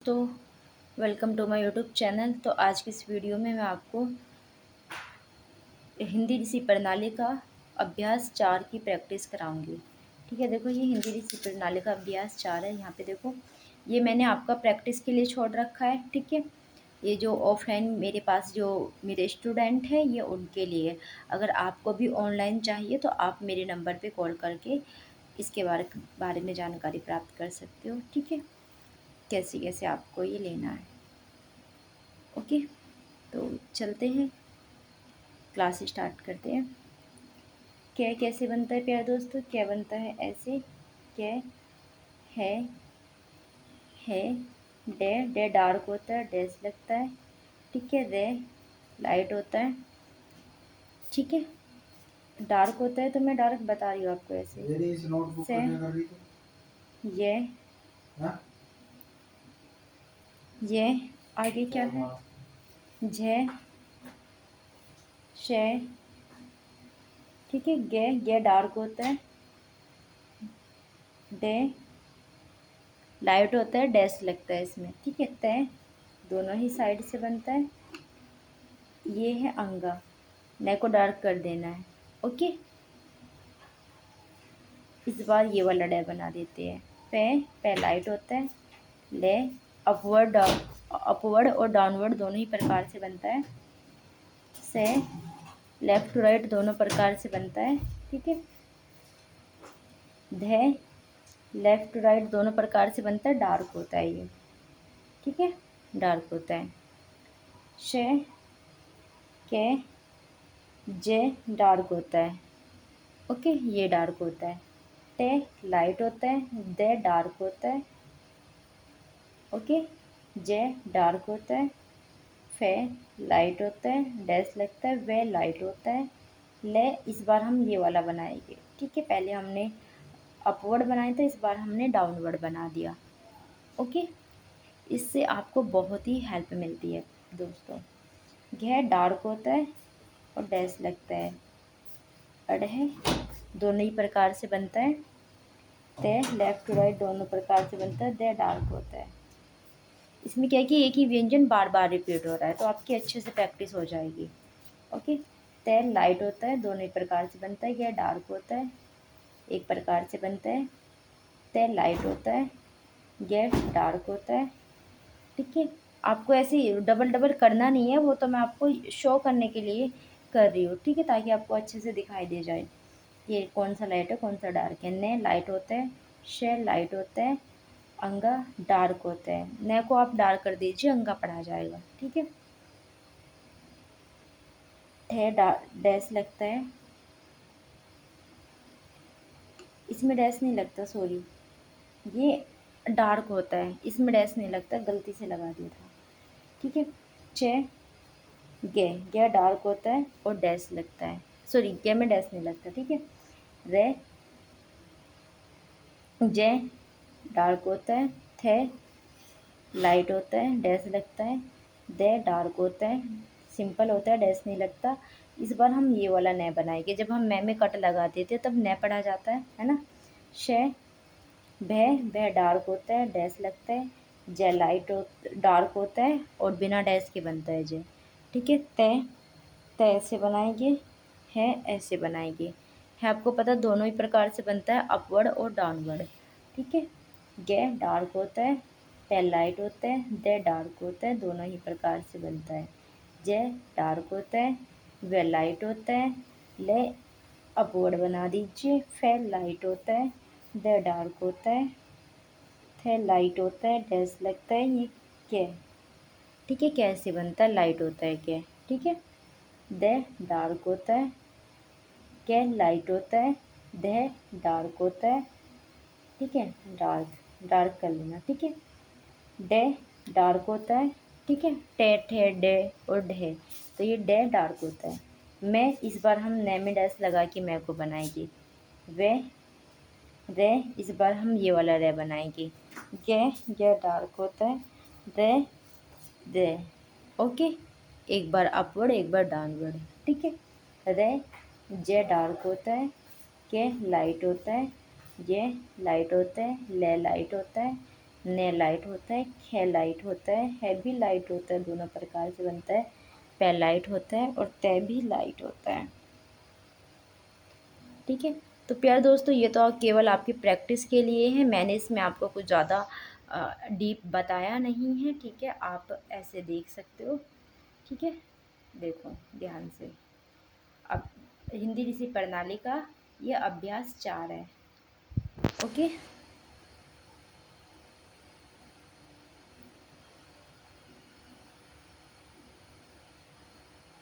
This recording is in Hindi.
तो welcome to my YouTube channel. तो आज की इस वीडियो में मैं आपको हिंदी ऋषि प्रणाली का अभ्यास 4 की प्रैक्टिस कराऊंगी। ठीक है, देखो ये हिंदी ऋषि प्रणाली का अभ्यास 4 है। यहाँ पे देखो, ये मैंने आपका प्रैक्टिस के लिए छोड़ रखा है। ठीक है, ये जो ऑफलाइन मेरे पास जो मेरे स्टूडेंट हैं ये उनके लिए। अगर आपको भी ऑनलाइन चाहिए तो आप मेरे नंबर पे कॉल करके इसके बारे में जानकारी प्राप्त कर सकते हो। ठीक है, कैसे कैसे आपको ये लेना है। ओके, तो चलते हैं, क्लास स्टार्ट करते हैं। क्या कैसे बनता है प्यारे दोस्तों? क्या बनता है ऐसे? क्या है डे, डे डार्क होता है, डैश लगता है। ठीक है, रे लाइट होता है। ठीक है, डार्क होता है तो मैं डार्क बता रही हूँ आपको ऐसे इस नोटबुक से। क्या कर रही थी? ये आगे क्या है? झे शे। ठीक है, गे डार्क होता है, डे लाइट होता है, डैश लगता है इसमें। ठीक है, तय दोनों ही साइड से बनता है। ये है अंगा, ने को डार्क कर देना है। ओके, इस बार ये वाला डे बना देते हैं। पे लाइट होता है, ले अपवर्ड और डाउनवर्ड दोनों ही प्रकार से बनता है। से लेफ्ट टू राइट दोनों प्रकार से बनता है। ठीक है, धे लेफ्ट टू राइट दोनों प्रकार से बनता है, डार्क होता है ये। ठीक है, डार्क होता है। शे के जे डार्क होता है। ओके, ये डार्क होता है। टे लाइट होता है, दे डार्क होता है। ओके, जे डार्क होता है। फे लाइट होता है, डैश लगता है, वे लाइट होता है। ले इस बार हम ये वाला बनाएंगे। ठीक है, पहले हमने अपवर्ड बनाया था, इस बार हमने डाउनवर्ड बना दिया। ओके, इससे आपको बहुत ही हेल्प मिलती है दोस्तों। यह डार्क होता है और डैश लगता है, अड़ है दोनों ही प्रकार से बनता है। ते लेफ्ट टू राइट दोनों प्रकार से बनता है, दे डार्क होता है। इसमें क्या है कि एक ही व्यंजन बार बार रिपीट हो रहा है, तो आपकी अच्छे से प्रैक्टिस हो जाएगी। ओके, ते लाइट होता है, दोनों ही प्रकार से बनता है। यह डार्क होता है, एक प्रकार से बनता है। ते लाइट होता है, यह डार्क होता है। ठीक है, आपको ऐसे डबल डबल करना नहीं है, वो तो मैं आपको शो करने के लिए कर रही हूँ। ठीक है, ताकि आपको अच्छे से दिखाई दे जाए ये कौन सा लाइट है कौन सा डार्क है। ने लाइट होता है, शे लाइट होता है, अंगा डार्क होता है। ने को आप डार्क कर दीजिए, अंगा पढ़ा जाएगा। ठीक है, ठे डैश लगता है, इसमें डैश नहीं लगता, सॉरी, ये डार्क होता है, इसमें डैश नहीं लगता, गलती से लगा दिया था। ठीक है, चे गे डार्क होता है और डैश लगता है, सॉरी गे में डैश नहीं लगता। ठीक है, रे जे डार्क होता है, थे लाइट होता है, डैश लगता है। दे डार्क होता है, सिंपल होता है, डैश नहीं लगता। इस बार हम ये वाला नए बनाएंगे। जब हम मैं में कट लगाते थे तब नए पढ़ा जाता है ना। शे भे डार्क होता है, डैश लगता है। जे लाइट डार्क होता है और बिना डैश के बनता है जे। ठीक है, ते ऐसे बनाएंगे, है ऐसे बनाएंगे। है आपको पता दोनों ही प्रकार से बनता है, अपवर्ड और डाउनवर्ड। ठीक है, गे डार्क होता है, टे लाइट होता है, दे डार्क होता है, दोनों ही प्रकार से बनता है। जे डार्क होता है, वे लाइट होता है। ले अपवर्ड बना दीजिए, फे लाइट होता है, दे डार्क होता है, थे लाइट होता है, डैश लगता है, ये क्या। ठीक है, कैसे बनता है, लाइट होता है क्या। ठीक है, दे डार्क होता है, क्या लाइट होता है, दे डार्क होता है। ठीक है, डार्क डार्क कर लेना। ठीक है, डे डार्क होता है। ठीक है, टे ठे डे और डे, तो ये डे डार्क होता है। मैं इस बार हम ने में डैश लगा के मैं को बनाएगी। वे रे इस बार हम ये वाला रे बनाएंगे। ये डार्क होता है, रे रे। ओके, एक बार अपवर्ड एक बार डाउनवर्ड। ठीक है, रे जे डार्क होता है, के लाइट होता है, ये लाइट होता है, ले लाइट होता है, ने लाइट होता है, खे लाइट होता है भी लाइट होता है, दोनों प्रकार से बनता है। पे लाइट होता है और ते भी लाइट होता है। ठीक है, तो प्यारे दोस्तों ये तो केवल आपकी प्रैक्टिस के लिए है, मैंने इसमें आपको कुछ ज़्यादा डीप बताया नहीं है। ठीक है, आप ऐसे देख सकते हो। ठीक है, देखो ध्यान से। अब हिंदी ऋषि प्रणाली का ये अभ्यास 4 है। ओके।